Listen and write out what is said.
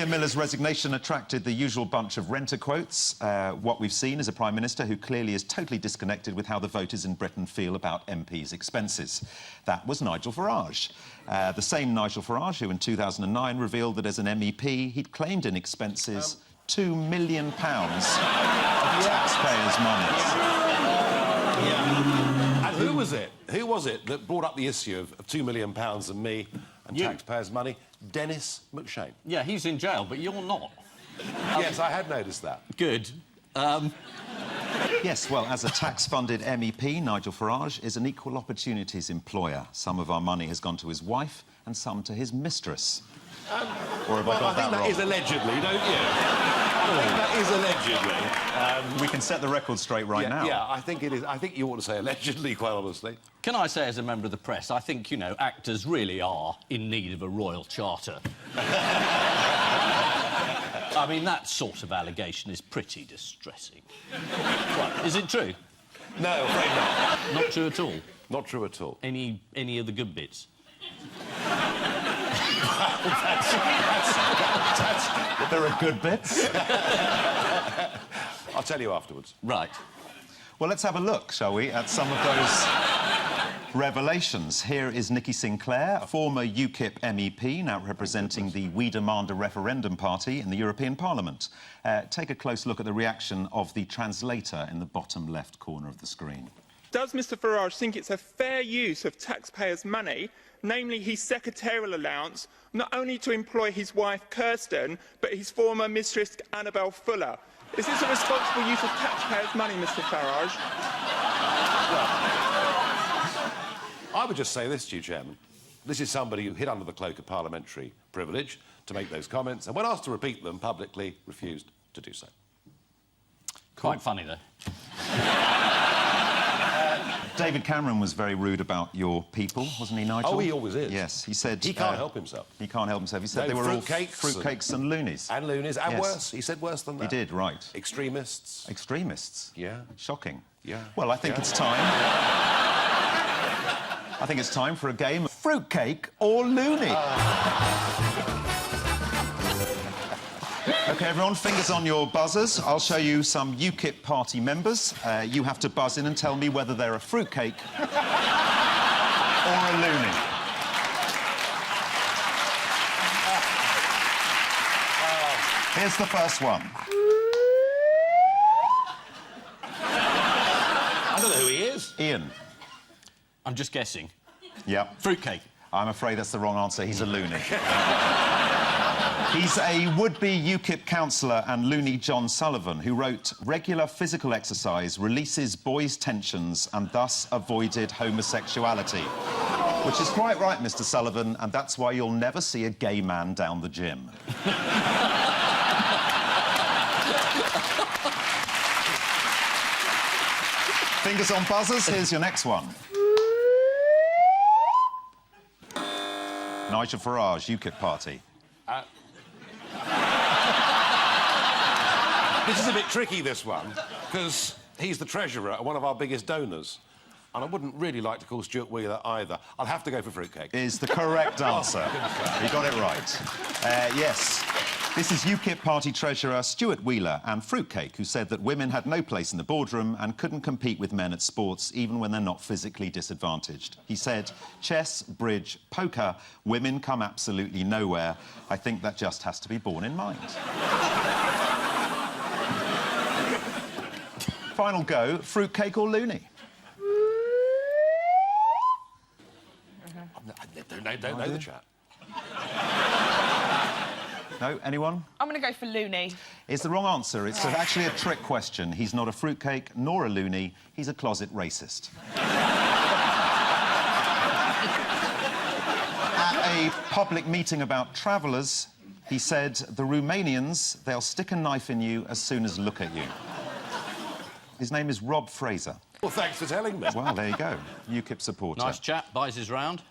William Miller's resignation attracted the usual bunch of renter quotes. What we've seen is a Prime Minister who clearly is totally disconnected with how the voters in Britain feel about MPs' expenses. That was Nigel Farage. The same Nigel Farage who in 2009 revealed that as an MEP he'd claimed in expenses £2 million of taxpayers' money. And who was it? Who was it that brought up the issue of £2 million and me and taxpayers' money? Dennis McShane. Yeah, he's in jail, but you're not. Yes, I had noticed that. Good. Yes, well, as a tax-funded MEP, Nigel Farage is an equal opportunities employer. Some of our money has gone to his wife and some to his mistress. Or have I got that wrong? That is allegedly, don't you? I think that is allegedly. We can set the record straight right now. Yeah, I think it is. I think you ought to say allegedly, quite honestly. Can I say, as a member of the press, I think, you know, actors really are in need of a royal charter. I mean, that sort of allegation is pretty distressing. What, is it true? No, afraid not. Not true at all? Not true at all. Any of the good bits? There are good bits. I'll tell you afterwards. Right. Well, let's have a look, shall we, at some of those revelations. Here is Nikki Sinclair, a former UKIP MEP, now representing the We Demand a Referendum party in the European Parliament. Take a close look at the reaction of the translator in the bottom left corner of the screen. Does Mr Farage think it's a fair use of taxpayers' money, namely his secretarial allowance, not only to employ his wife Kirsten, but his former mistress Annabel Fuller? Is this a responsible use of taxpayers' money, Mr Farage? Well, I would just say this to you, Chairman. This is somebody who hid under the cloak of parliamentary privilege to make those comments, and when asked to repeat them, publicly refused to do so. Quite funny, though. David Cameron was very rude about your people, wasn't he, Nigel? Oh, he always is. Yes, he said... He can't help himself. He can't help himself. He said they were all fruitcakes and loonies. And loonies, and yes. worse. He said worse than that. He did, right. Extremists. Extremists? Yeah. Shocking. Yeah. Well, I think it's time... I think it's time for a game of Fruitcake or Loony. OK, everyone, fingers on your buzzers. I'll show you some UKIP party members. You have to buzz in and tell me whether they're a fruitcake or a loony. Here's the first one. I don't know who he is. Ian. I'm just guessing. Yeah. Fruitcake. I'm afraid that's the wrong answer. He's a loony. He's a would-be UKIP councillor and loony John Sullivan, who wrote, "Regular physical exercise releases boys' tensions and thus avoided homosexuality." Which is quite right, Mr Sullivan, and that's why you'll never see a gay man down the gym. Fingers on buzzers, here's your next one. Nigel Farage, UKIP party. This is a bit tricky, this one, because he's the treasurer, one of our biggest donors. And I wouldn't really like to call Stuart Wheeler either. I'll have to go for Fruitcake. Is the correct answer. You got it right. Yes. This is UKIP party treasurer Stuart Wheeler and Fruitcake, who said that women had no place in the boardroom and couldn't compete with men at sports, even when they're not physically disadvantaged. He said, chess, bridge, poker, women come absolutely nowhere. I think that just has to be borne in mind. Final go, fruitcake or loony? I don't know the chap. No, anyone? I'm going to go for loony. It's the wrong answer. It's actually a trick question. He's not a fruitcake nor a loony. He's a closet racist. At a public meeting about travellers, he said, "The Romanians, they'll stick a knife in you as soon as look at you." His name is Rob Fraser. Well, thanks for telling me. Well, there you go. UKIP supporter. Nice chap, buys his round.